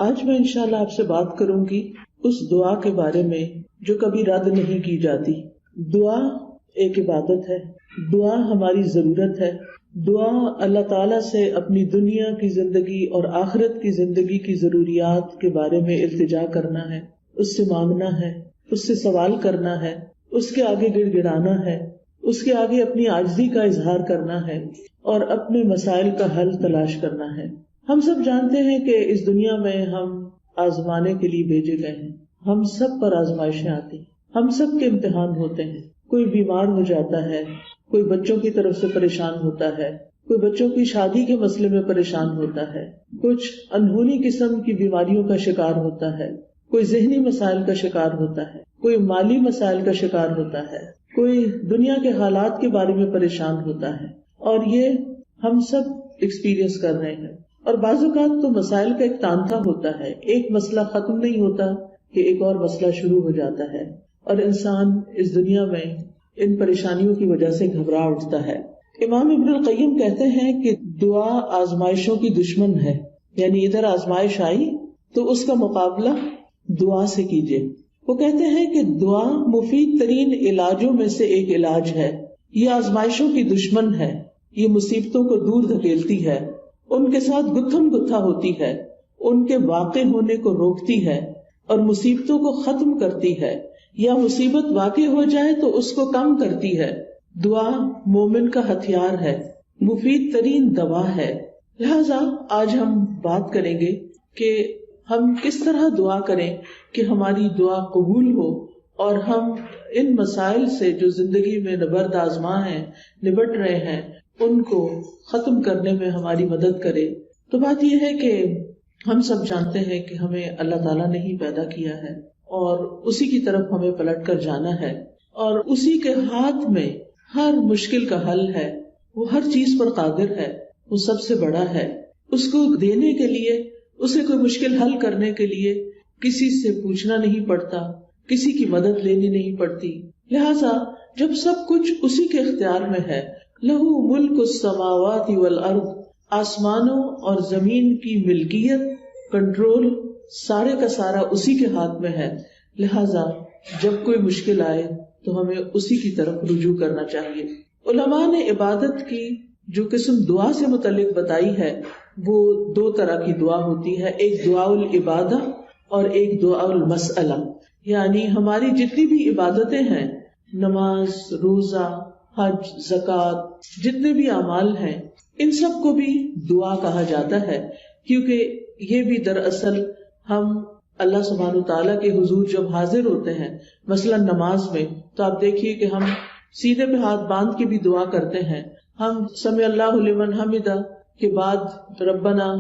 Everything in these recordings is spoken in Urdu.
آج میں انشاءاللہ آپ سے بات کروں گی اس دعا کے بارے میں جو کبھی رد نہیں کی جاتی. دعا ایک عبادت ہے، دعا ہماری ضرورت ہے. دعا اللہ تعالیٰ سے اپنی دنیا کی زندگی اور آخرت کی زندگی کی ضروریات کے بارے میں التجا کرنا ہے، اس سے مانگنا ہے، اس سے سوال کرنا ہے، اس کے آگے گڑ گڑانا ہے، اس کے آگے اپنی عاجزی کا اظہار کرنا ہے اور اپنے مسائل کا حل تلاش کرنا ہے. ہم سب جانتے ہیں کہ اس دنیا میں ہم آزمانے کے لیے بھیجے گئے ہیں. ہم سب پر آزمائشیں آتی ہیں، ہم سب کے امتحان ہوتے ہیں. کوئی بیمار ہو جاتا ہے، کوئی بچوں کی طرف سے پریشان ہوتا ہے، کوئی بچوں کی شادی کے مسئلے میں پریشان ہوتا ہے، کچھ انہونی قسم کی بیماریوں کا شکار ہوتا ہے، کوئی ذہنی مسائل کا شکار ہوتا ہے، کوئی مالی مسائل کا شکار ہوتا ہے، کوئی دنیا کے حالات کے بارے میں پریشان ہوتا ہے. اور یہ ہم سب ایکسپیرینس کر رہے ہیں. اور بعض اوقات تو مسائل کا ایک تانتا ہوتا ہے، ایک مسئلہ ختم نہیں ہوتا کہ ایک اور مسئلہ شروع ہو جاتا ہے، اور انسان اس دنیا میں ان پریشانیوں کی وجہ سے گھبرا اٹھتا ہے. امام ابن القیم کہتے ہیں کہ دعا آزمائشوں کی دشمن ہے، یعنی ادھر آزمائش آئی تو اس کا مقابلہ دعا سے کیجیے. وہ کہتے ہیں کہ دعا مفید ترین علاجوں میں سے ایک علاج ہے. یہ آزمائشوں کی دشمن ہے، یہ مصیبتوں کو دور دھکیلتی ہے، ان کے ساتھ گتھم گتھا ہوتی ہے، ان کے واقع ہونے کو روکتی ہے اور مصیبتوں کو ختم کرتی ہے، یا مصیبت واقع ہو جائے تو اس کو کم کرتی ہے. دعا مومن کا ہتھیار ہے، مفید ترین دوا ہے. لہذا آج ہم بات کریں گے کہ ہم کس طرح دعا کریں کہ ہماری دعا قبول ہو اور ہم ان مسائل سے جو زندگی میں نبرد آزما ہیں، نبٹ رہے ہیں، ان کو ختم کرنے میں ہماری مدد کرے. تو بات یہ ہے کہ ہم سب جانتے ہیں کہ ہمیں اللہ تعالیٰ نے ہی پیدا کیا ہے اور اسی کی طرف ہمیں پلٹ کر جانا ہے، اور اسی کے ہاتھ میں ہر مشکل کا حل ہے. وہ ہر چیز پر قادر ہے، وہ سب سے بڑا ہے. اس کو دینے کے لیے، اسے کوئی مشکل حل کرنے کے لیے کسی سے پوچھنا نہیں پڑتا، کسی کی مدد لینی نہیں پڑتی. لہذا جب سب کچھ اسی کے اختیار میں ہے، لہو ملک السماوات والارض، آسمانوں اور زمین کی ملکیت، کنٹرول، سارے کا سارا اسی کے ہاتھ میں ہے. لہذا جب کوئی مشکل آئے تو ہمیں اسی کی طرف رجوع کرنا چاہیے. علماء نے عبادت کی جو قسم دعا سے متعلق بتائی ہے وہ دو طرح کی دعا ہوتی ہے، ایک دعا العبادہ اور ایک دعا المسئلہ. یعنی ہماری جتنی بھی عبادتیں ہیں، نماز، روزہ، حج، زکوٰۃ، جتنے بھی اعمال ہیں، ان سب کو بھی دعا کہا جاتا ہے، کیونکہ یہ بھی دراصل ہم اللہ سبحانہ وتعالیٰ کے حضور جب حاضر ہوتے ہیں، مثلا نماز میں، تو آپ دیکھیے کہ ہم سینے پہ ہاتھ باندھ کے بھی دعا کرتے ہیں. ہم سمع اللہ لمن حمدہ کے بعد ربنا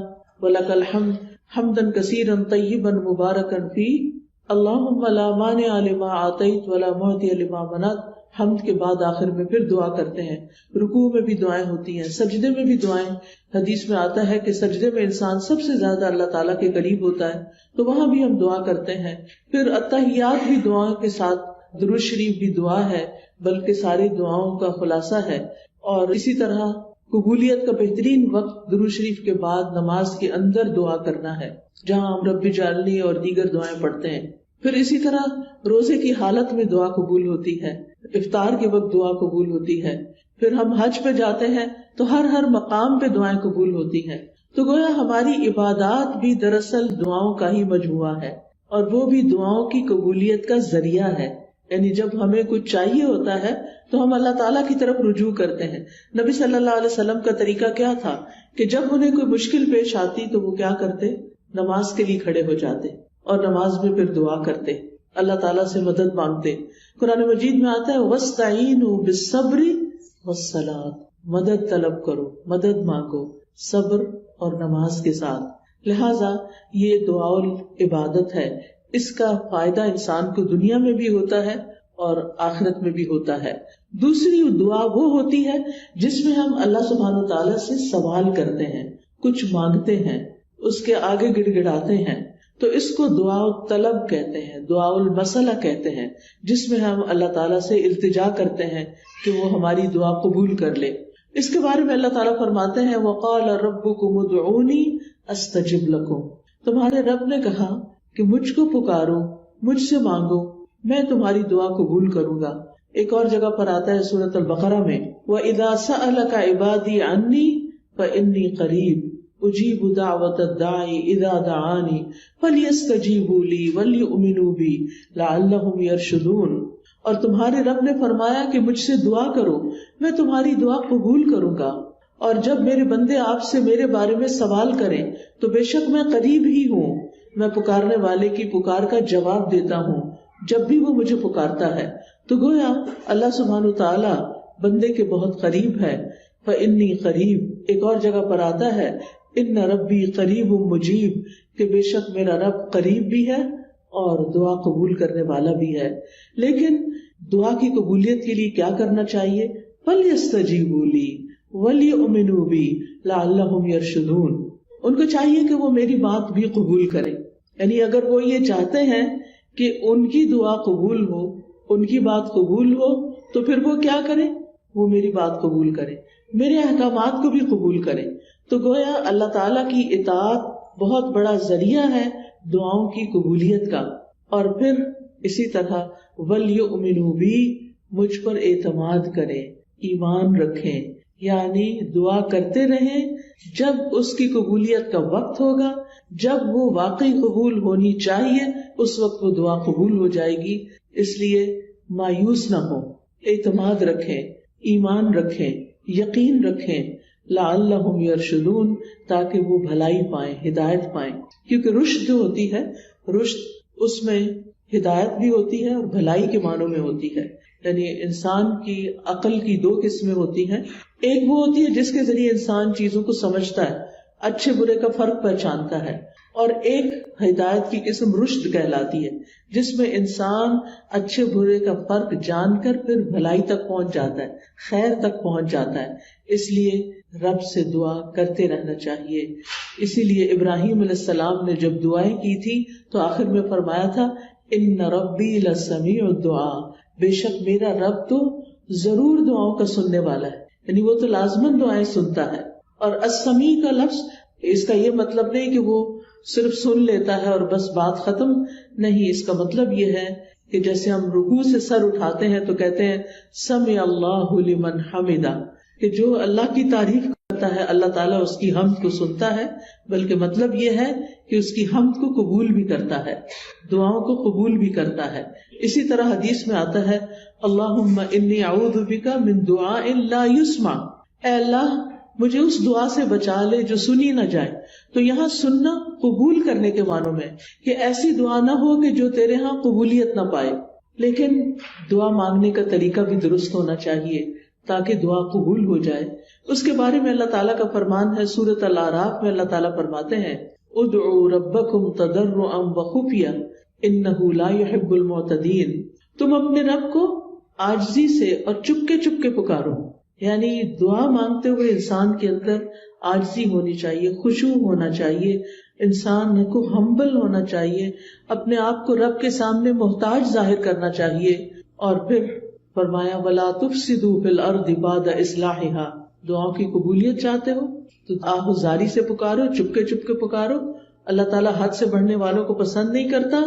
ولک الحمد حمدا کثیرا طیبا مبارکا فیہ اللہم لا مانع لما اعطیت ولا معطی لما منعت. حمد کے بعد آخر میں پھر دعا کرتے ہیں. رکوع میں بھی دعائیں ہوتی ہیں، سجدے میں بھی دعائیں. حدیث میں آتا ہے کہ سجدے میں انسان سب سے زیادہ اللہ تعالیٰ کے قریب ہوتا ہے، تو وہاں بھی ہم دعا کرتے ہیں. پھر التحیات بھی دعاؤں کے ساتھ، درود شریف بھی دعا ہے، بلکہ ساری دعاؤں کا خلاصہ ہے. اور اسی طرح قبولیت کا بہترین وقت درود شریف کے بعد نماز کے اندر دعا کرنا ہے، جہاں ہم رب اجعلنی اور دیگر دعائیں پڑھتے ہیں. پھر اسی طرح روزے کی حالت میں دعا قبول ہوتی ہے، افطار کے وقت دعا قبول ہوتی ہے. پھر ہم حج پہ جاتے ہیں تو ہر مقام پہ دعائیں قبول ہوتی ہیں. تو گویا ہماری عبادات بھی دراصل دعاؤں کا ہی مجموعہ ہے، اور وہ بھی دعاؤں کی قبولیت کا ذریعہ ہے. یعنی جب ہمیں کچھ چاہیے ہوتا ہے تو ہم اللہ تعالیٰ کی طرف رجوع کرتے ہیں. نبی صلی اللہ علیہ وسلم کا طریقہ کیا تھا کہ جب انہیں کوئی مشکل پیش آتی تو وہ کیا کرتے؟ نماز کے لیے کھڑے ہو جاتے اور نماز میں پھر دعا کرتے، اللہ تعالیٰ سے مدد مانگتے. قرآن مجید میں آتا ہے وَاسْتَعِینُوا بِالصَّبْرِ وَالصَّلَاةِ، مدد طلب کرو، مدد مانگو صبر اور نماز کے ساتھ. لہٰذا یہ دعا العبادت ہے. اس کا فائدہ انسان کو دنیا میں بھی ہوتا ہے اور آخرت میں بھی ہوتا ہے. دوسری دعا وہ ہوتی ہے جس میں ہم اللہ سبحانہ تعالیٰ سے سوال کرتے ہیں، کچھ مانگتے ہیں، اس کے آگے گڑ گڑاتے ہیں. تو اس کو دعا الطلب کہتے ہیں، دعا المسئلہ کہتے ہیں، جس میں ہم اللہ تعالیٰ سے التجا کرتے ہیں کہ وہ ہماری دعا قبول کر لے. اس کے بارے میں اللہ تعالیٰ فرماتے ہیں وَقَالَ رَبُّكُمُ ادْعُونِي أَسْتَجِبْ لَكُمْ. تمہارے رب نے کہا کہ مجھ کو پکارو، مجھ سے مانگو، میں تمہاری دعا قبول کروں گا۔ ایک اور جگہ پر آتا ہے سورۃ البقرہ میں، وَإِذَا سَأَلَكَ عِبَادِي عَنِّي فَإِنِّي قَرِيبٌ أُجِيبُ دَعْوَةَ الدَّاعِ إِذَا دَعَانِ فَلْيَسْتَجِيبُوا لِي وَلْيُؤْمِنُوا بِي لَعَلَّهُمْ يَرْشُدُونَ۔ اور تمہارے رب نے فرمایا کہ مجھ سے دعا کرو، میں تمہاری دعا قبول کروں گا، اور جب میرے بندے آپ سے میرے بارے میں سوال کریں تو بے شک میں قریب ہی ہوں، میں پکارنے والے کی پکار کا جواب دیتا ہوں جب بھی وہ مجھے پکارتا ہے۔ تو گویا اللہ سبحانہ وتعالی بندے کے بہت قریب ہے۔ فَإِنِّي قریب، ایک اور جگہ پر آتا ہے ان ربی قریب مجیب، کہ بے شک میرا رب قریب بھی ہے اور دعا قبول کرنے والا بھی ہے۔ لیکن دعا کی قبولیت کے لیے کیا کرنا چاہیے؟ فَلْيَسْتَجِيبُوا لِي وَلْيُؤْمِنُوا بِي لَعَلَّهُمْ يَرْشُدُونَ۔ ان کو چاہیے کہ وہ میری بات بھی قبول کریں، یعنی اگر وہ یہ چاہتے ہیں کہ ان کی دعا قبول ہو، ان کی بات قبول ہو، تو پھر وہ کیا کریں؟ وہ میری بات قبول کریں، میرے احکامات کو بھی قبول کریں۔ تو گویا اللہ تعالیٰ کی اطاعت بہت بڑا ذریعہ ہے دعاؤں کی قبولیت کا۔ اور پھر اسی طرح وَلْيُؤْمِنُوا بِي، مجھ پر اعتماد کریں، ایمان رکھیں، یعنی دعا کرتے رہیں، جب اس کی قبولیت کا وقت ہوگا، جب وہ واقعی قبول ہونی چاہیے، اس وقت وہ دعا قبول ہو جائے گی۔ اس لیے مایوس نہ ہو، اعتماد رکھیں، ایمان رکھیں، یقین رکھیں، لعلہم یرشدون، تاکہ وہ بھلائی پائیں، ہدایت پائیں۔ کیونکہ رشد جو ہوتی ہے، رشد اس میں ہدایت بھی ہوتی ہے اور بھلائی کے معنوں میں ہوتی ہے۔ یعنی انسان کی عقل کی دو قسمیں ہوتی ہیں، ایک وہ ہوتی ہے جس کے ذریعے انسان چیزوں کو سمجھتا ہے، اچھے برے کا فرق پہچانتا ہے، اور ایک ہدایت کی قسم رشد کہلاتی ہے، جس میں انسان اچھے برے کا فرق جان کر پھر بھلائی تک پہنچ جاتا ہے، خیر تک پہنچ جاتا ہے۔ اس لیے رب سے دعا کرتے رہنا چاہیے۔ اسی لیے ابراہیم علیہ السلام نے جب دعائیں کی تھی تو آخر میں فرمایا تھا ان ربی لسمیع الدعاء، بے شک میرا رب تو ضرور دعاؤں کا سننے والا ہے، یعنی وہ تو لازماً دعائیں سنتا ہے۔ اور السمیع کا لفظ، اس کا یہ مطلب نہیں کہ وہ صرف سن لیتا ہے اور بس بات ختم، نہیں، اس کا مطلب یہ ہے کہ جیسے ہم رکوع سے سر اٹھاتے ہیں تو کہتے ہیں سمع اللہ لمن حمدہ، کہ جو اللہ کی تعریف کرتا ہے اللہ تعالیٰ اس کی حمد کو سنتا ہے، بلکہ مطلب یہ ہے کہ اس کی حمد کو قبول بھی کرتا ہے، دعاؤں کو قبول بھی کرتا ہے۔ اسی طرح حدیث میں آتا ہے اللہم انی اعوذ بک من دعاء لا یسمع، اے اللہ مجھے اس دعا سے بچا لے جو سنی نہ جائے۔ تو یہاں سننا قبول کرنے کے معنوں میں، کہ ایسی دعا نہ ہو کہ جو تیرے ہاں قبولیت نہ پائے، لیکن دعا مانگنے کا طریقہ بھی درست ہونا چاہیے تاکہ دعا قبول ہو جائے۔ اس کے بارے میں اللہ تعالیٰ کا فرمان ہے سورۃ الاعراف میں، اللہ تعالیٰ فرماتے ہیں ادعوا ربکم تضرعا وخفیا انہ لا يحب المعتدین، تم اپنے رب کو عاجزی سے اور چپکے چپکے پکارو، یعنی دعا مانگتے ہوئے انسان کے اندر عاجزی ہونی چاہیے، خشوع ہونا چاہیے، انسان کو ہمبل ہونا چاہیے، اپنے آپ کو رب کے سامنے محتاج ظاہر کرنا چاہیے۔ اور پھر فرمایا وَلَا تُفْسِدُوا فِي الْأَرْضِ بَعْدَ إِصْلَاحِهَا، دعاؤں کی قبولیت چاہتے ہو تو آہوزاری سے پکارو، چپکے چپکے پکارو، اللہ تعالیٰ حد سے بڑھنے والوں کو پسند نہیں کرتا،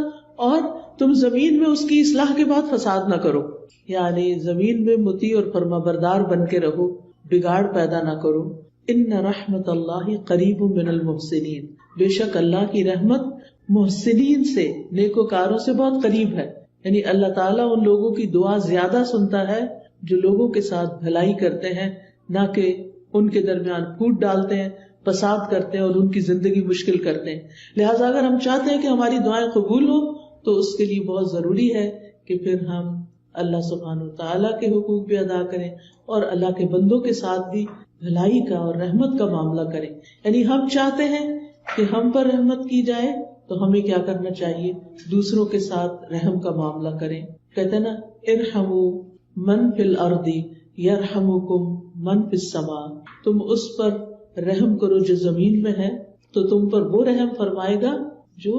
اور تم زمین میں اس کی اصلاح کے بعد فساد نہ کرو، یعنی زمین میں مطیع اور فرما بردار بن کے رہو، بگاڑ پیدا نہ کرو۔ ان رحمت اللہ قریب من المحسنین، بے شک اللہ کی رحمت محسنین سے، نیکوکاروں سے بہت قریب ہے، یعنی اللہ تعالیٰ ان لوگوں کی دعا زیادہ سنتا ہے جو لوگوں کے ساتھ بھلائی کرتے ہیں، نہ کہ ان کے درمیان پھوٹ ڈالتے ہیں، فساد کرتے ہیں اور ان کی زندگی مشکل کرتے ہیں۔ لہٰذا اگر ہم چاہتے ہیں کہ ہماری دعائیں قبول ہو تو اس کے لیے بہت ضروری ہے کہ پھر ہم اللہ سبحانہ وتعالیٰ کے حقوق بھی ادا کریں اور اللہ کے بندوں کے ساتھ بھی بھلائی کا اور رحمت کا معاملہ کریں۔ یعنی ہم چاہتے ہیں کہ ہم پر رحمت کی جائے تو ہمیں کیا کرنا چاہیے؟ دوسروں کے ساتھ رحم کا معاملہ کریں۔ کہتے ہیں نا ارحموا من فی الارض یرحمکم من فی السماء، تم اس پر رحم کرو جو زمین میں ہے تو تم پر وہ رحم فرمائے گا جو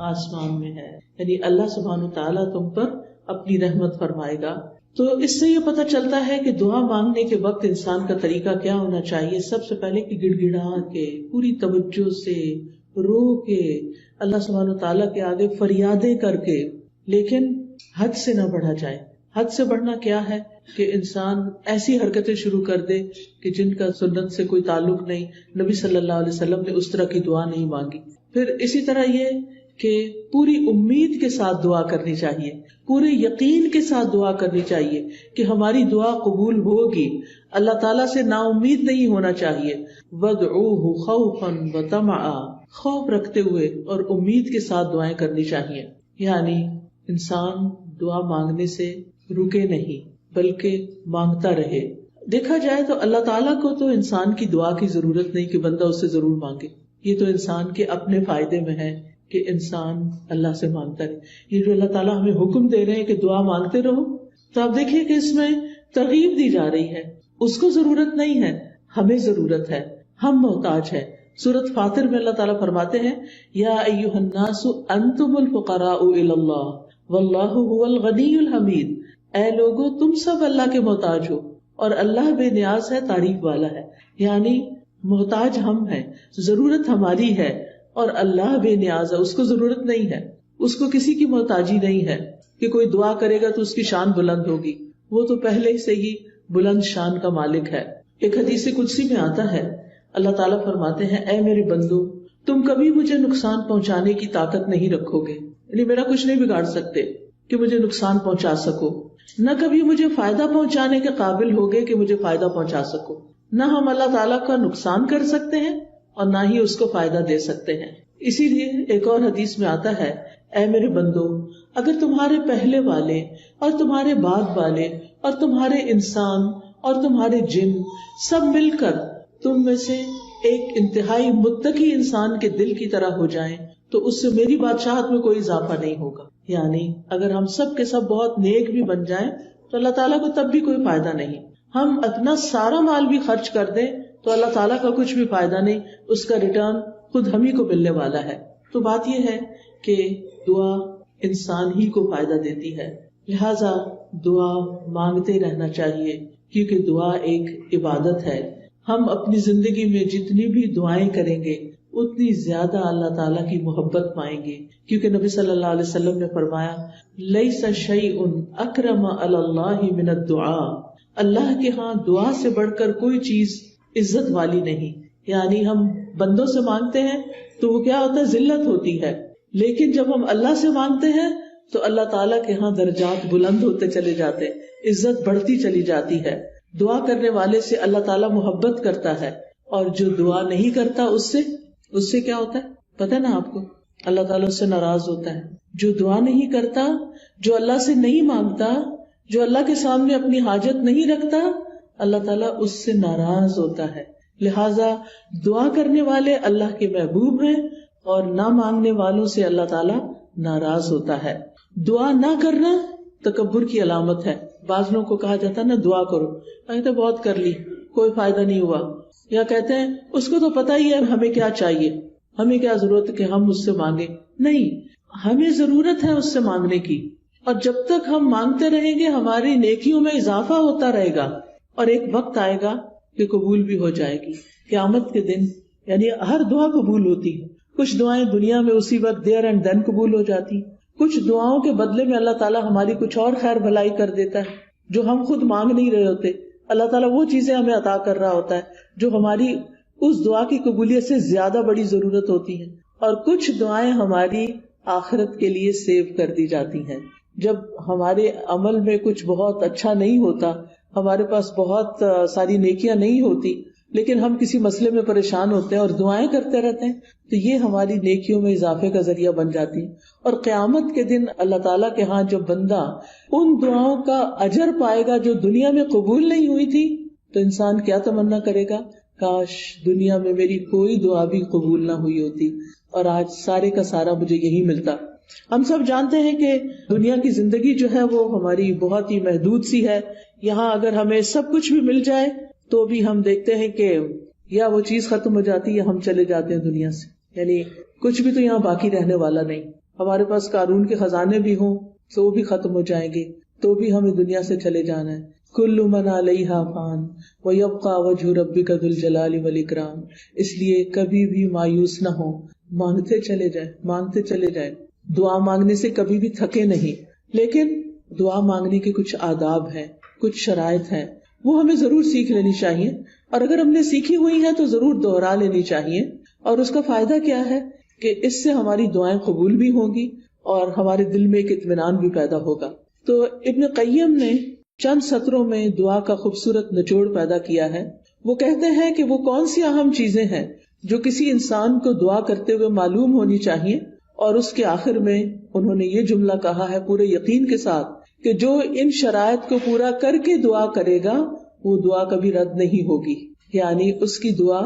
آسمان میں ہے، یعنی اللہ سبحانہ تعالیٰ تم پر اپنی رحمت فرمائے گا۔ تو اس سے یہ پتہ چلتا ہے کہ دعا مانگنے کے وقت انسان کا طریقہ کیا ہونا چاہیے۔ سب سے پہلے کہ گڑ گڑا کے پوری توجہ سے رو کے, اللہ سبحانہ و تعالیٰ کے آگے فریادیں کر کے, لیکن حد سے نہ بڑھا جائے. حد سے بڑھنا کیا ہے کہ انسان ایسی حرکتیں شروع کر دے کہ جن کا سنت سے کوئی تعلق نہیں. نبی صلی اللہ علیہ وسلم نے اس طرح کی دعا نہیں مانگی. پھر اسی طرح یہ کہ پوری امید کے ساتھ دعا کرنی چاہیے, پورے یقین کے ساتھ دعا کرنی چاہیے کہ ہماری دعا قبول ہوگی. اللہ تعالیٰ سے نا امید نہیں ہونا چاہیے. وَادْعُوهُ خَوْفًا وَطَمَعًا, خوف رکھتے ہوئے اور امید کے ساتھ دعائیں کرنی چاہیے. یعنی انسان دعا مانگنے سے رکے نہیں بلکہ مانگتا رہے. دیکھا جائے تو اللہ تعالیٰ کو تو انسان کی دعا کی ضرورت نہیں کہ بندہ اس سے ضرور مانگے. یہ تو انسان کے اپنے فائدے میں ہے کہ انسان اللہ سے مانگتا رہے. یہ جو اللہ تعالیٰ ہمیں حکم دے رہے ہیں کہ دعا مانگتے رہو, تو آپ دیکھیے کہ اس میں ترغیب دی جا رہی ہے. اس کو ضرورت نہیں ہے, ہمیں ضرورت ہے, ہم محتاج ہیں. سورۃ فاطر میں اللہ تعالیٰ فرماتے ہیں یا ایھا الناس انتم الفقراء الی اللہ واللہ هو الغنی الحمید. اے لوگو تم سب اللہ کے محتاج ہو اور اللہ بے نیاز ہے, تعریف والا ہے. یعنی محتاج ہم ہیں, ضرورت ہماری ہے, اور اللہ بے نیاز ہے, اس کو ضرورت نہیں ہے, اس کو کسی کی محتاجی نہیں ہے کہ کوئی دعا کرے گا تو اس کی شان بلند ہوگی. وہ تو پہلے سے ہی بلند شان کا مالک ہے. ایک حدیث قدسی میں آتا ہے اللہ تعالیٰ فرماتے ہیں اے میرے بندو تم کبھی مجھے نقصان پہنچانے کی طاقت نہیں رکھو گے, یعنی میرا کچھ نہیں بگاڑ سکتے کہ مجھے نقصان پہنچا سکو, نہ کبھی مجھے فائدہ پہنچانے کے قابل ہوگے کہ مجھے فائدہ پہنچا سکو. نہ ہم اللہ تعالیٰ کا نقصان کر سکتے ہیں اور نہ ہی اس کو فائدہ دے سکتے ہیں. اسی لیے ایک اور حدیث میں آتا ہے اے میرے بندو اگر تمہارے پہلے والے اور تمہارے بعد والے اور تمہارے انسان اور تمہارے جن سب مل کر تم میں سے ایک انتہائی متقی انسان کے دل کی طرح ہو جائیں تو اس سے میری بادشاہت میں کوئی اضافہ نہیں ہوگا. یعنی اگر ہم سب کے سب بہت نیک بھی بن جائیں تو اللہ تعالیٰ کو تب بھی کوئی فائدہ نہیں. ہم اپنا سارا مال بھی خرچ کر دیں تو اللہ تعالیٰ کا کچھ بھی فائدہ نہیں, اس کا ریٹرن خود ہم ہی کو ملنے والا ہے. تو بات یہ ہے کہ دعا انسان ہی کو فائدہ دیتی ہے, لہذا دعا مانگتے رہنا چاہیے کیونکہ دعا ایک عبادت ہے. ہم اپنی زندگی میں جتنی بھی دعائیں کریں گے اتنی زیادہ اللہ تعالیٰ کی محبت پائیں گے, کیونکہ نبی صلی اللہ علیہ وسلم نے فرمایا لیس شیء اکرم علی اللہ من الدعاء, اللہ کے ہاں دعا سے بڑھ کر کوئی چیز عزت والی نہیں. یعنی ہم بندوں سے مانگتے ہیں تو وہ کیا ہوتا ہے, ذلت ہوتی ہے, لیکن جب ہم اللہ سے مانگتے ہیں تو اللہ تعالیٰ کے ہاں درجات بلند ہوتے چلے جاتے, عزت بڑھتی چلی جاتی ہے. دعا کرنے والے سے اللہ تعالیٰ محبت کرتا ہے, اور جو دعا نہیں کرتا اس سے کیا ہوتا ہے پتہ نا آپ کو, اللہ تعالیٰ اس سے ناراض ہوتا ہے. جو دعا نہیں کرتا, جو اللہ سے نہیں مانگتا, جو اللہ کے سامنے اپنی حاجت نہیں رکھتا, اللہ تعالیٰ اس سے ناراض ہوتا ہے. لہٰذا دعا کرنے والے اللہ کے محبوب ہیں اور نہ مانگنے والوں سے اللہ تعالیٰ ناراض ہوتا ہے. دعا نہ کرنا تکبر کی علامت ہے. بعض لوگوں کو کہا جاتا ہے نا دعا کرو, کہتے بہت کر لی کوئی فائدہ نہیں ہوا, یا کہتے ہیں اس کو تو پتہ ہی ہے ہمیں کیا چاہیے, ہمیں کیا ضرورت ہے کہ ہم اس سے مانگیں. نہیں, ہمیں ضرورت ہے اس سے مانگنے کی, اور جب تک ہم مانگتے رہیں گے ہماری نیکیوں میں اضافہ ہوتا رہے گا, اور ایک وقت آئے گا کہ قبول بھی ہو جائے گی. قیامت کے دن یعنی ہر دعا قبول ہوتی ہے. کچھ دعائیں دنیا میں اسی وقت دیر اینڈ دین قبول ہو جاتی, کچھ دعاؤں کے بدلے میں اللہ تعالیٰ ہماری کچھ اور خیر بھلائی کر دیتا ہے جو ہم خود مانگ نہیں رہے ہوتے. اللہ تعالیٰ وہ چیزیں ہمیں عطا کر رہا ہوتا ہے جو ہماری اس دعا کی قبولیت سے زیادہ بڑی ضرورت ہوتی ہے, اور کچھ دعائیں ہماری آخرت کے لیے سیو کر دی جاتی ہیں. جب ہمارے عمل میں کچھ بہت اچھا نہیں ہوتا, ہمارے پاس بہت ساری نیکیاں نہیں ہوتی, لیکن ہم کسی مسئلے میں پریشان ہوتے ہیں اور دعائیں کرتے رہتے ہیں, تو یہ ہماری نیکیوں میں اضافے کا ذریعہ بن جاتی ہیں. اور قیامت کے دن اللہ تعالیٰ کے ہاں جو بندہ ان دعاؤں کا اجر پائے گا جو دنیا میں قبول نہیں ہوئی تھی, تو انسان کیا تمنا کرے گا, کاش دنیا میں میری کوئی دعا بھی قبول نہ ہوئی ہوتی اور آج سارے کا سارا مجھے یہی ملتا. ہم سب جانتے ہیں کہ دنیا کی زندگی جو ہے وہ ہماری بہت ہی محدود سی ہے. یہاں اگر ہمیں سب کچھ بھی مل جائے تو بھی ہم دیکھتے ہیں کہ یا وہ چیز ختم ہو جاتی ہے یا ہم چلے جاتے ہیں دنیا سے. یعنی کچھ بھی تو یہاں باقی رہنے والا نہیں. ہمارے پاس قارون کے خزانے بھی ہوں تو وہ بھی ختم ہو جائیں گے, تو بھی ہمیں دنیا سے چلے جانا ہے. کل من علیہا فان ویبقی وجہ ربک ذو الجلال والاکرام. اس لیے کبھی بھی مایوس نہ ہو, مانگتے چلے جائیں، مانگتے چلے جائیں. دعا مانگنے سے کبھی بھی تھکے نہیں. لیکن دعا مانگنے کے کچھ آداب ہیں، کچھ شرائط ہیں، وہ ہمیں ضرور سیکھ لینی چاہیے. اور اگر ہم نے سیکھی ہوئی ہیں تو ضرور دوہرا لینی چاہیے. اور اس کا فائدہ کیا ہے کہ اس سے ہماری دعائیں قبول بھی ہوں گی اور ہمارے دل میں ایک اطمینان بھی پیدا ہوگا. تو ابن قیم نے چند سطروں میں دعا کا خوبصورت نچوڑ پیدا کیا ہے. وہ کہتے ہیں کہ وہ کون سی اہم چیزیں ہیں جو کسی انسان کو دعا کرتے ہوئے معلوم ہونی چاہیے. اور اس کے آخر میں انہوں نے یہ جملہ کہا ہے پورے یقین کے ساتھ کہ جو ان شرائط کو پورا کر کے دعا کرے گا وہ دعا کبھی رد نہیں ہوگی، یعنی اس کی دعا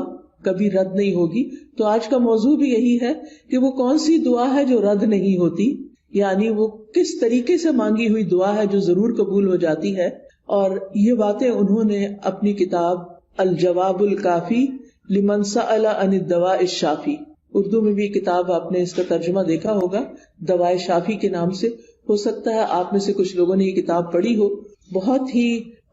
کبھی رد نہیں ہوگی. تو آج کا موضوع بھی یہی ہے کہ وہ کون سی دعا ہے جو رد نہیں ہوتی، یعنی وہ کس طریقے سے مانگی ہوئی دعا ہے جو ضرور قبول ہو جاتی ہے. اور یہ باتیں انہوں نے اپنی کتاب الجواب الکافی لمن سأل عن الدواء الشافی، اردو میں بھی کتاب آپ نے اس کا ترجمہ دیکھا ہوگا دواء شافی کے نام سے. ہو سکتا ہے آپ میں سے کچھ لوگوں نے یہ کتاب پڑھی ہو. بہت ہی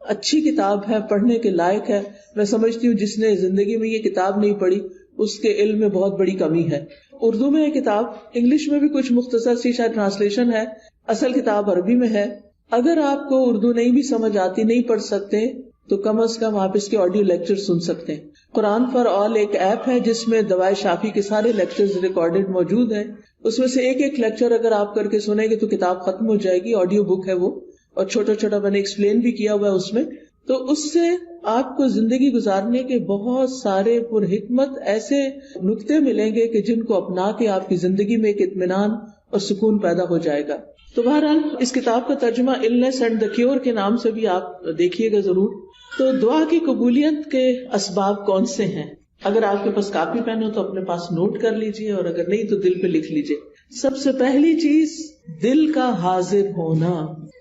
اچھی کتاب ہے، پڑھنے کے لائق ہے. میں سمجھتی ہوں جس نے زندگی میں یہ کتاب نہیں پڑھی اس کے علم میں بہت بڑی کمی ہے. اردو میں یہ کتاب، انگلش میں بھی کچھ مختصر سی شاید ٹرانسلیشن ہے، اصل کتاب عربی میں ہے. اگر آپ کو اردو نہیں بھی سمجھ آتی، نہیں پڑھ سکتے، تو کم از کم آپ اس کے آڈیو لیکچر سن سکتے ہیں. قرآن فار آل ایک ایپ ہے جس میں دواء شافی کے سارے لیکچرز ریکارڈڈ موجود ہیں. اس میں سے ایک ایک لیکچر اگر آپ کر کے سنیں گے تو کتاب ختم ہو جائے گی. آڈیو بک ہے وہ، اور چھوٹا چھوٹا میں نے ایکسپلین بھی کیا ہوا ہے اس میں. تو اس سے آپ کو زندگی گزارنے کے بہت سارے پر حکمت ایسے نکتے ملیں گے کہ جن کو اپنا کے آپ کی زندگی میں ایک اطمینان اور سکون پیدا ہو جائے گا. تو بہرحال اس کتاب کا ترجمہ النس اینڈ دا کیور کے نام سے بھی آپ دیکھیے گا ضرور. تو دعا کی قبولیت کے اسباب کون سے ہیں؟ اگر آپ کے پاس کاپی پین ہو تو اپنے پاس نوٹ کر لیجئے، اور اگر نہیں تو دل پہ لکھ لیجئے. سب سے پہلی چیز دل کا حاضر ہونا،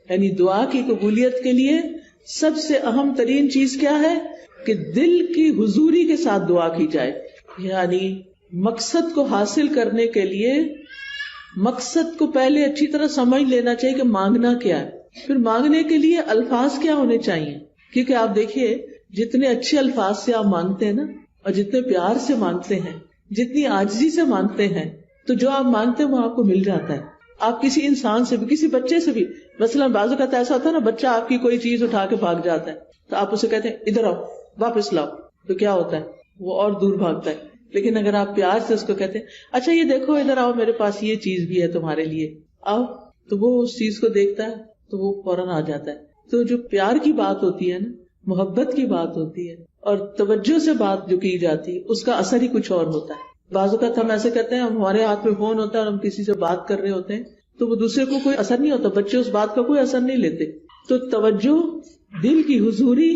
یعنی دعا کی قبولیت کے لیے سب سے اہم ترین چیز کیا ہے کہ دل کی حضوری کے ساتھ دعا کی جائے. یعنی مقصد کو حاصل کرنے کے لیے مقصد کو پہلے اچھی طرح سمجھ لینا چاہیے کہ مانگنا کیا ہے. پھر مانگنے کے لیے الفاظ کیا ہونے چاہیے، کیونکہ آپ دیکھیے جتنے اچھے الفاظ سے آپ مانگتے ہیں نا، اور جتنے پیار سے مانگتے ہیں، جتنی عاجزی سے مانگتے ہیں، تو جو آپ مانگتے ہیں وہ آپ کو مل جاتا ہے. آپ کسی انسان سے بھی، کسی بچے سے بھی، مثلا بعض اوقات ایسا ہوتا ہے نا، بچہ آپ کی کوئی چیز اٹھا کے بھاگ جاتا ہے تو آپ اسے کہتے ہیں ادھر آؤ، واپس لاؤ، تو کیا ہوتا ہے وہ اور دور بھاگتا ہے. لیکن اگر آپ پیار سے اس کو کہتے ہیں اچھا یہ دیکھو ادھر آؤ، میرے پاس یہ چیز بھی ہے تمہارے لیے، آؤ، تو وہ اس چیز کو دیکھتا ہے تو وہ فوراً آ جاتا ہے. تو جو پیار کی بات ہوتی ہے نا، محبت کی بات ہوتی ہے، اور توجہ سے بات جو کی جاتی ہے، اس کا اثر ہی کچھ اور ہوتا ہے. بعض اوقات ہم ایسے کرتے ہیں، ہمارے ہاتھ میں فون ہوتا ہے اور ہم کسی سے بات کر رہے ہوتے ہیں تو وہ دوسرے کو کوئی اثر نہیں ہوتا، بچے اس بات کا کوئی اثر نہیں لیتے. تو توجہ، دل کی حضوری،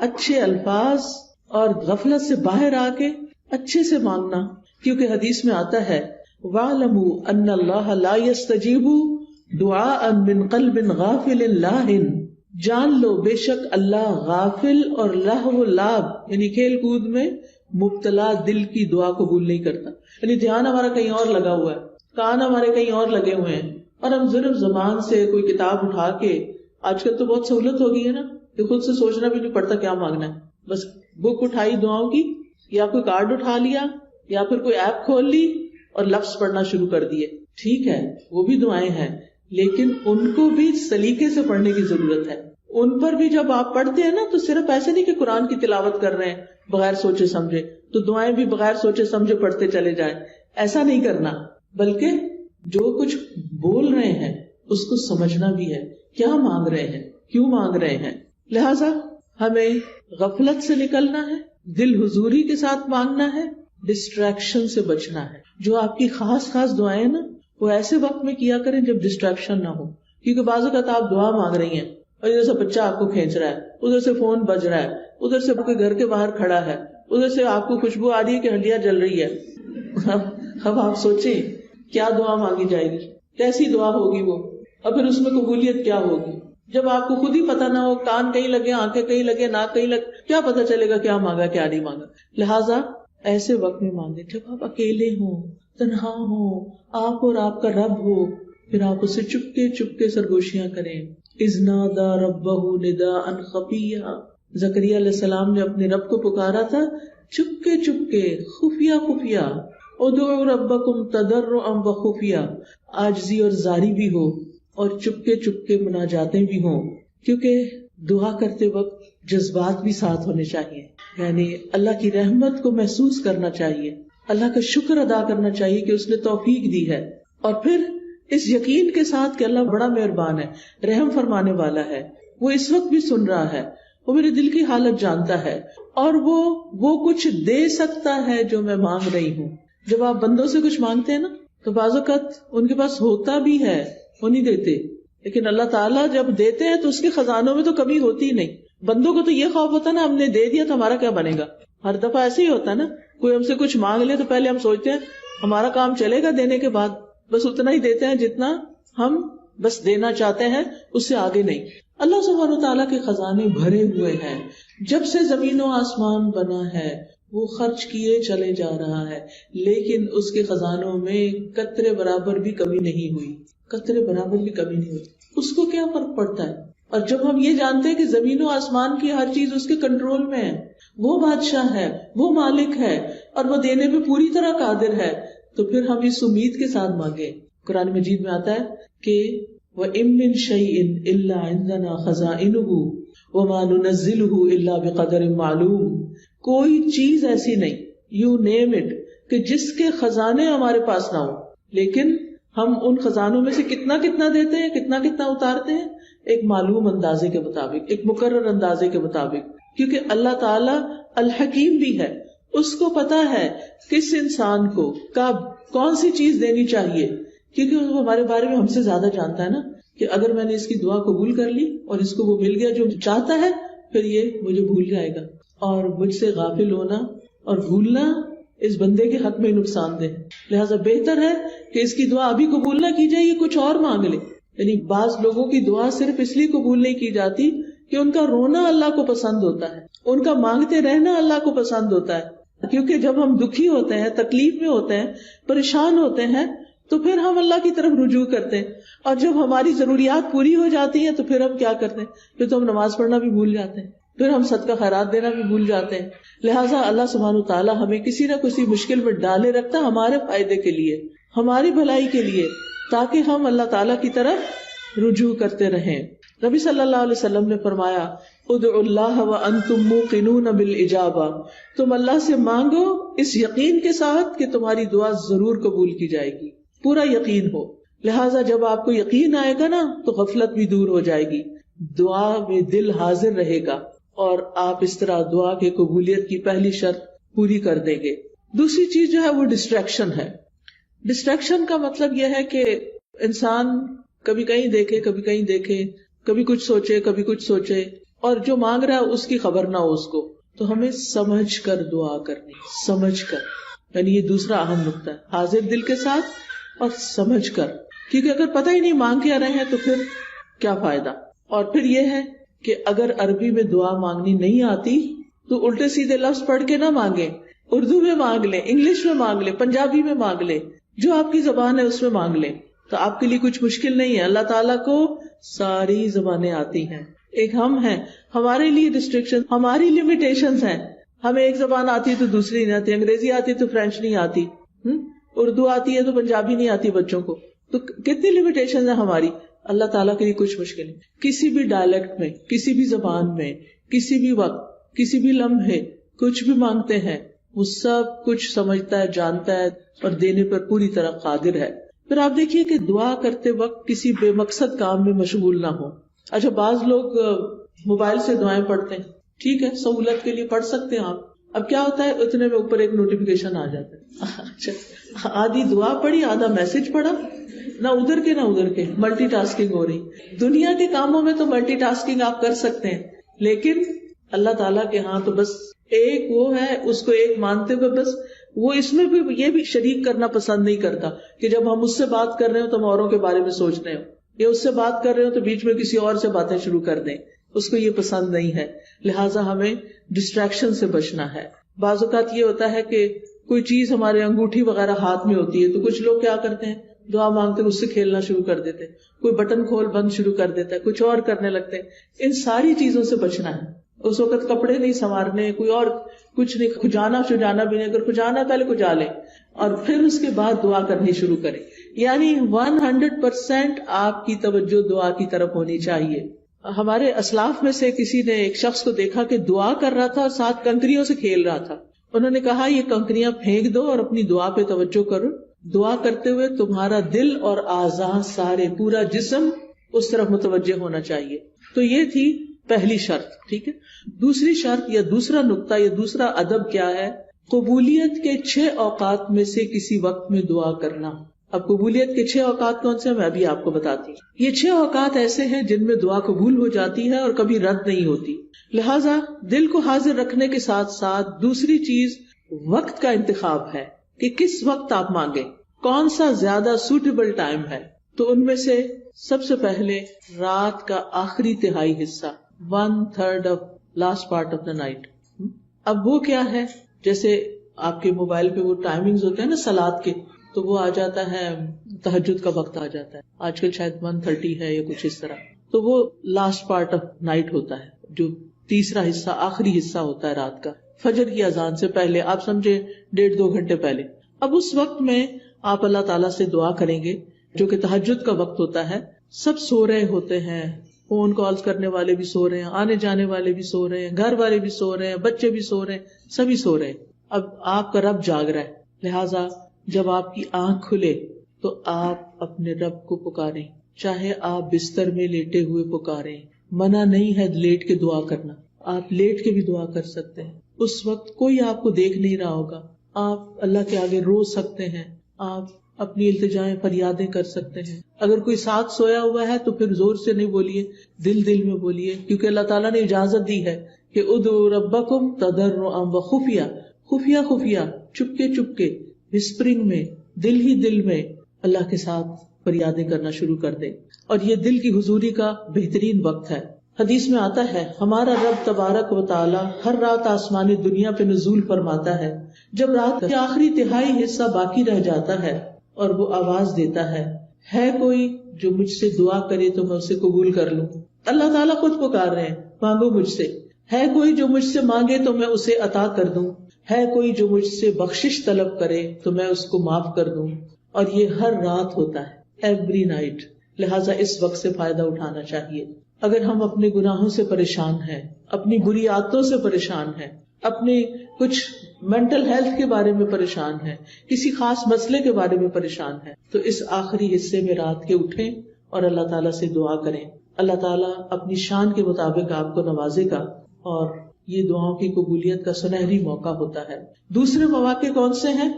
اچھے الفاظ، اور غفلت سے باہر آ کے اچھے سے مانگنا. کیونکہ حدیث میں آتا ہے وَاعْلَمُوا أَنَّ اللَّهَ لَا يَسْتَجِيبُ دُعَاءً مِّن قَلْبٍ غَافِلٍ لَاهٍ، جان لو بے شک اللہ غافل اور لہو لعب یعنی کھیل کود میں مبتلا دل کی دعا قبول نہیں کرتا. یعنی دھیان ہمارا کہیں اور لگا ہوا ہے، کان ہمارے کہیں اور لگے ہوئے ہیں، اور ہم صرف زبان سے کوئی کتاب اٹھا کے، آج کل تو بہت سہولت ہو گئی ہے نا کہ خود سے سوچنا بھی نہیں پڑتا کیا مانگنا ہے، بس بک اٹھائی دعاؤں کی، یا کوئی کارڈ اٹھا لیا، یا پھر کوئی ایپ کھول لی اور لفظ پڑھنا شروع کر دیے. ٹھیک ہے وہ بھی دعائیں ہیں، لیکن ان کو بھی سلیقے سے پڑھنے کی ضرورت ہے. ان پر بھی جب آپ پڑھتے ہیں نا تو صرف ایسے نہیں کہ قرآن کی تلاوت کر رہے ہیں بغیر سوچے سمجھے تو دعائیں بھی بغیر سوچے سمجھے پڑھتے چلے جائیں، ایسا نہیں کرنا، بلکہ جو کچھ بول رہے ہیں اس کو سمجھنا بھی ہے، کیا مانگ رہے ہیں، کیوں مانگ رہے ہیں. لہذا ہمیں غفلت سے نکلنا ہے، دل حضوری کے ساتھ مانگنا ہے، ڈسٹریکشن سے بچنا ہے. جو آپ کی خاص خاص دعائیں نا وہ ایسے وقت میں کیا کریں جب ڈسٹریکشن نہ ہو. کیونکہ بعض اوقات آپ دعا مانگ رہی ہیں اور ادھر سے بچہ آپ کو کھینچ رہا ہے، ادھر سے فون بج رہا ہے، ادھر سے کوئی گھر کے باہر کھڑا ہے، ادھر سے آپ کو خوشبو آ رہی ہے کہ ہڈیاں جل رہی ہے. اب آپ سوچیں کیا دعا مانگی جائے گی، کیسی دعا ہوگی وہ، اور پھر اس میں قبولیت کیا ہوگی جب آپ کو خود ہی پتہ نہ ہو، کان کہیں لگے، آنکھیں کہیں لگے، ناک کہیں لگے، کیا پتہ چلے گا کیا مانگا کیا نہیں مانگا. لہٰذا ایسے وقت میں مانگے جب آپ اکیلے ہوں، تنہا ہوں، آپ اور آپ کا رب ہو، پھر آپ اسے چپکے چپکے سرگوشیاں کریں. اذ نادى ربه نداء خفيا، زکریا علیہ السلام نے اپنے رب کو پکارا تھا چپکے چپکے، خفیہ خفیہ. ادعوا ربکم تضرعا وخفیا، عاجزی اور زاری بھی ہو اور چپکے چپکے مناجاتیں بھی ہوں، کیونکہ دعا کرتے وقت جذبات بھی ساتھ ہونے چاہیے، یعنی اللہ کی رحمت کو محسوس کرنا چاہیے، اللہ کا شکر ادا کرنا چاہیے کہ اس نے توفیق دی ہے، اور پھر اس یقین کے ساتھ کہ اللہ بڑا مہربان ہے، رحم فرمانے والا ہے، وہ اس وقت بھی سن رہا ہے، وہ میرے دل کی حالت جانتا ہے، اور وہ کچھ دے سکتا ہے جو میں مانگ رہی ہوں۔ جب آپ بندوں سے کچھ مانگتے ہیں نا تو بعض اوقات ان کے پاس ہوتا بھی ہے، وہ نہیں دیتے، لیکن اللہ تعالیٰ جب دیتے ہیں تو اس کے خزانوں میں تو کمی ہوتی ہی نہیں۔ بندوں کو تو یہ خوف ہوتا ہے نا، ہم نے دے دیا تو ہمارا کیا بنے گا، ہر دفعہ ایسے ہی ہوتا ہے نا، کوئی ہم سے کچھ مانگ لے تو پہلے ہم سوچتے ہیں ہمارا کام چلے گا دینے کے بعد، بس اتنا ہی دیتے ہیں جتنا ہم بس دینا چاہتے ہیں، اس سے آگے نہیں۔ اللہ سبحانہ و تعالیٰ کے خزانے بھرے ہوئے ہیں، جب سے زمین و آسمان بنا ہے وہ خرچ کیے چلے جا رہا ہے، لیکن اس کے خزانوں میں قطرے برابر بھی کمی نہیں ہوئی، قطرے برابر بھی کمی نہیں ہوئی۔ اس کو کیا فرق پڑتا ہے؟ اور جب ہم یہ جانتے ہیں کہ زمین و آسمان کی ہر چیز اس کے کنٹرول میں ہے، وہ بادشاہ ہے، وہ مالک ہے، اور وہ دینے پہ پوری طرح قادر ہے، تو پھر ہم اس امید کے ساتھ مانگیں۔ قرآن مجید میں آتا ہے کہ وَإِن مِّن شَيْءٍ إِلَّا عِندَنَا خَزَائِنُهُ وَمَا نُنَزِّلُهُ إِلَّا بِقَدَرٍ مَّعْلُومٍ، کوئی چیز ایسی نہیں، یو نیم اٹ، کہ جس کے خزانے ہمارے پاس نہ ہو، لیکن ہم ان خزانوں میں سے کتنا کتنا دیتے ہیں، کتنا کتنا اتارتے ہیں، ایک معلوم اندازے کے مطابق، ایک مقرر اندازے کے مطابق، کیونکہ اللہ تعالی الحکیم بھی ہے، اس کو پتا ہے کس انسان کو کب کون سی چیز دینی چاہیے، کیونکہ وہ ہمارے بارے میں ہم سے زیادہ جانتا ہے نا، کہ اگر میں نے اس کی دعا قبول کر لی اور اس کو وہ مل گیا جو چاہتا ہے، پھر یہ مجھے بھول جائے گا، اور مجھ سے غافل ہونا اور بھولنا اس بندے کے حق میں نقصان دہ، لہٰذا بہتر ہے کہ اس کی دعا ابھی قبول نہ کی جائے، یہ کچھ اور مانگ لے۔ یعنی بعض لوگوں کی دعا صرف اس لیے قبول نہیں کی جاتی کہ ان کا رونا اللہ کو پسند ہوتا ہے، ان کا مانگتے رہنا اللہ کو پسند ہوتا ہے، کیونکہ جب ہم دکھی ہوتے ہیں، تکلیف میں ہوتے ہیں، پریشان ہوتے ہیں، تو پھر ہم اللہ کی طرف رجوع کرتے ہیں، اور جب ہماری ضروریات پوری ہو جاتی ہیں تو پھر ہم کیا کرتے ہیں، پھر تو ہم نماز پڑھنا بھی بھول جاتے ہیں، پھر ہم صدقہ خیرات دینا بھی بھول جاتے ہیں۔ لہٰذا اللہ سبحانہ تعالیٰ ہمیں کسی نہ کسی مشکل میں ڈالے رکھتا ہمارے فائدے کے لیے، ہماری بھلائی کے لیے، تاکہ ہم اللہ تعالیٰ کی طرف رجوع کرتے رہیں۔ نبی صلی اللہ علیہ وسلم نے فرمایا ادعوا اللہ وانتم موقنون بالاجابہ، تم اللہ سے مانگو اس یقین کے ساتھ کہ تمہاری دعا ضرور قبول کی جائے گی، پورا یقین ہو۔ لہٰذا جب آپ کو یقین آئے گا نا تو غفلت بھی دور ہو جائے گی، دعا میں دل حاضر رہے گا، اور آپ اس طرح دعا کی قبولیت کی پہلی شرط پوری کر دیں گے۔ دوسری چیز جو ہے وہ ڈسٹریکشن ہے۔ ڈسٹریکشن کا مطلب یہ ہے کہ انسان کبھی کہیں دیکھے، کبھی کہیں دیکھے، کبھی کچھ سوچے، کبھی کچھ سوچے، اور جو مانگ رہا ہے اس کی خبر نہ ہو اس کو۔ تو ہمیں سمجھ کر دعا کرنی، سمجھ کر، یعنی یہ دوسرا اہم نقطہ ہے، حاضر دل کے ساتھ اور سمجھ کر، کیونکہ اگر پتہ ہی نہیں مانگ کے آ رہے ہیں تو پھر کیا فائدہ۔ اور پھر یہ ہے کہ اگر عربی میں دعا مانگنی نہیں آتی تو الٹے سیدھے لفظ پڑھ کے نہ مانگیں، اردو میں مانگ لیں، انگلش میں مانگ لیں، پنجابی میں مانگ لیں، جو آپ کی زبان ہے اس میں مانگ لیں، تو آپ کے لیے کچھ مشکل نہیں ہے۔ اللہ تعالیٰ کو ساری زبانیں آتی ہیں، ایک ہم ہیں، ہمارے لیے ریسٹرکشن، ہماری لمیٹیشنز ہیں، ہمیں ایک زبان آتی ہے تو دوسری نہیں آتی، انگریزی آتی ہے تو فرینچ نہیں آتی، اردو آتی ہے تو پنجابی نہیں آتی بچوں کو، تو کتنی لمیٹیشنز ہیں ہماری۔ اللہ تعالیٰ کے لیے کچھ مشکل نہیں، کسی بھی ڈائلیکٹ میں، کسی بھی زبان میں، کسی بھی وقت، کسی بھی لمحے کچھ بھی مانگتے ہیں، وہ سب کچھ سمجھتا ہے، جانتا ہے، اور دینے پر پوری طرح قادر ہے۔ پھر آپ دیکھیے کہ دعا کرتے وقت کسی بے مقصد کام میں مشغول نہ ہو۔ اچھا، بعض لوگ موبائل سے دعائیں پڑھتے ہیں، ٹھیک ہے، سہولت کے لیے پڑھ سکتے ہیں آپ، اب کیا ہوتا ہے اتنے میں اوپر ایک نوٹیفیکیشن آ جاتا ہے، اچھا آدھی دعا پڑھی، آدھا میسج پڑھا، نہ ادھر کے نہ ادھر کے، ملٹی ٹاسکنگ ہو رہی۔ دنیا کے کاموں میں تو ملٹی ٹاسکنگ آپ کر سکتے ہیں، لیکن اللہ تعالیٰ کے ہاں تو بس ایک وہ ہے، اس کو ایک مانتے ہوئے بس وہ اس میں بھی یہ بھی شریک کرنا پسند نہیں کرتا کہ جب ہم اس سے بات کر رہے ہو تو ہم اوروں کے بارے میں سوچ رہے ہو، یا اس سے بات کر رہے ہو تو بیچ میں کسی اور سے باتیں شروع کر دیں، اس کو یہ پسند نہیں ہے۔ لہٰذا ہمیں ڈسٹریکشن سے بچنا ہے۔ بعض اوقات یہ ہوتا ہے کہ کوئی چیز ہمارے انگوٹھی وغیرہ ہاتھ میں ہوتی ہے تو کچھ لوگ کیا کرتے ہیں، دعا مانگتے ہیں اس سے کھیلنا شروع کر دیتے ہیں، کوئی بٹن کھول بند شروع کر دیتا ہے، کچھ اور کرنے لگتے ہیں۔ ان ساری چیزوں سے بچنا ہے۔ اس وقت کپڑے نہیں سنوارنے، کوئی اور کچھ نہیں، کھجانا شجانا بھی نہیں، اگر کھجانا پہلے کھجا لیں، اور پھر اس کے بعد دعا کرنی شروع کریں. یعنی 100% آپ کی توجہ دعا کی طرف ہونی چاہیے. ہمارے اسلاف میں سے کسی نے ایک شخص کو دیکھا کہ دعا کر رہا تھا اور ساتھ کنکریوں سے کھیل رہا تھا. انہوں نے کہا یہ کنکریاں پھینک دو اور اپنی دعا پہ توجہ کرو. دعا کرتے ہوئے تمہارا دل اور اعضاء سارے پورا جسم اس طرف متوجہ ہونا چاہیے. تو یہ تھی پہلی شرط. ٹھیک ہے. دوسری شرط یا دوسرا نقطہ یا دوسرا ادب کیا ہے؟ قبولیت کے 6 اوقات میں سے کسی وقت میں دعا کرنا. اب قبولیت کے 6 اوقات کون سے ہیں میں ابھی آپ کو بتاتی ہوں. یہ 6 اوقات ایسے ہیں جن میں دعا قبول ہو جاتی ہے اور کبھی رد نہیں ہوتی. لہٰذا دل کو حاضر رکھنے کے ساتھ ساتھ دوسری چیز وقت کا انتخاب ہے کہ کس وقت آپ مانگیں, کون سا زیادہ سوٹیبل ٹائم ہے. تو ان میں سے سب سے پہلے رات کا آخری تہائی حصہ, 1/3 of last part of the night. اب وہ کیا ہے, جیسے آپ کے موبائل پہ وہ ٹائمنگز ہوتے ہیں نا صلاۃ کے, تو وہ آ جاتا ہے تہجد کا وقت آ جاتا ہے. آج کل شاید 1:30 ہے یا کچھ اس طرح. تو وہ لاسٹ پارٹ آف نائٹ ہوتا ہے, جو تیسرا حصہ آخری حصہ ہوتا ہے رات کا, فجر کی اذان سے پہلے, آپ سمجھے 1.5-2 گھنٹے پہلے. اب اس وقت میں آپ اللہ تعالیٰ سے دعا کریں گے, جو کہ تہجد کا وقت ہوتا ہے. سب سو رہے ہوتے ہیں, فون کالز کرنے والے بھی سو رہے ہیں, آنے جانے والے بھی سو رہے ہیں, گھر والے بھی سو رہے ہیں, بچے بھی سو رہے ہیں, سبھی سو رہے ہیں. اب آپ کا رب جاگ رہا ہے. لہٰذا جب آپ کی آنکھ کھلے تو آپ اپنے رب کو پکاریں, چاہے آپ بستر میں لیٹے ہوئے پکاریں. منع نہیں ہے لیٹ کے دعا کرنا, آپ لیٹ کے بھی دعا کر سکتے ہیں. اس وقت کوئی آپ کو دیکھ نہیں رہا ہوگا, آپ اللہ کے آگے رو سکتے ہیں, آپ اپنی التجائیں فریادیں کر سکتے ہیں. اگر کوئی ساتھ سویا ہوا ہے تو پھر زور سے نہیں بولیے, دل میں بولیے, کیونکہ اللہ تعالیٰ نے اجازت دی ہے کہ ادعوا ربکم تضرعا وخفیہ, خفیہ چپکے وسپرنگ میں, دل ہی دل میں اللہ کے ساتھ فریادیں کرنا شروع کر دیں. اور یہ دل کی حضوری کا بہترین وقت ہے. حدیث میں آتا ہے ہمارا رب تبارک و تعالی ہر رات آسمانی دنیا پہ نزول فرماتا ہے. جب رات کا آخری تہائی حصہ باقی رہ جاتا ہے اور وہ آواز دیتا ہے کوئی جو مجھ سے دعا کرے تو میں اسے قبول کر لوں. اللہ تعالیٰ خود پکار رہے ہیں, مانگو مجھ سے. ہے کوئی جو مجھ سے مانگے تو میں اسے عطا کر دوں. ہے کوئی جو مجھ سے بخشش طلب کرے تو میں اس کو معاف کر دوں. اور یہ ہر رات ہوتا ہے, ایوری نائٹ. لہٰذا اس وقت سے فائدہ اٹھانا چاہیے. اگر ہم اپنے گناہوں سے پریشان ہیں, اپنی بری عادتوں سے پریشان ہیں, اپنے کچھ مینٹل ہیلتھ کے بارے میں پریشان ہیں, کسی خاص مسئلے کے بارے میں پریشان ہیں, تو اس آخری حصے میں رات کے اٹھیں اور اللہ تعالیٰ سے دعا کریں. اللہ تعالیٰ اپنی شان کے مطابق آپ کو نوازے گا اور یہ دعاؤں کی قبولیت کا سنہری موقع ہوتا ہے. دوسرے مواقع کون سے ہیں؟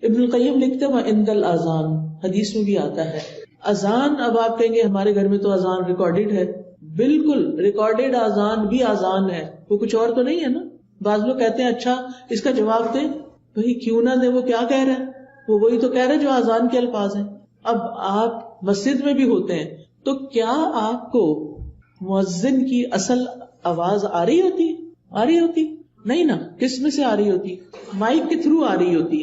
ابن القیم لکھتے ہیں وَعِندَ الْأَذَانِ, حدیث میں بھی آتا ہے اذان. اب آپ کہیں گے ہمارے گھر میں تو اذان ریکارڈیڈ ہے. بالکل ریکارڈیڈ اذان بھی اذان ہے, وہ کچھ اور تو نہیں ہے نا. بعض لوگ کہتے ہیں اچھا اس کا جواب دیں. بھئی کیوں نہ دیں, وہ کیا کہہ رہا ہے, وہ وہی تو کہہ رہے جو اذان کے الفاظ ہیں. اب آپ مسجد میں بھی ہوتے ہیں تو کیا آپ کو مؤذن کی اصل آواز آ رہی ہوتی نہیں نا. کس میں سے آ رہی ہوتی؟ مائک کے تھرو آ رہی ہوتی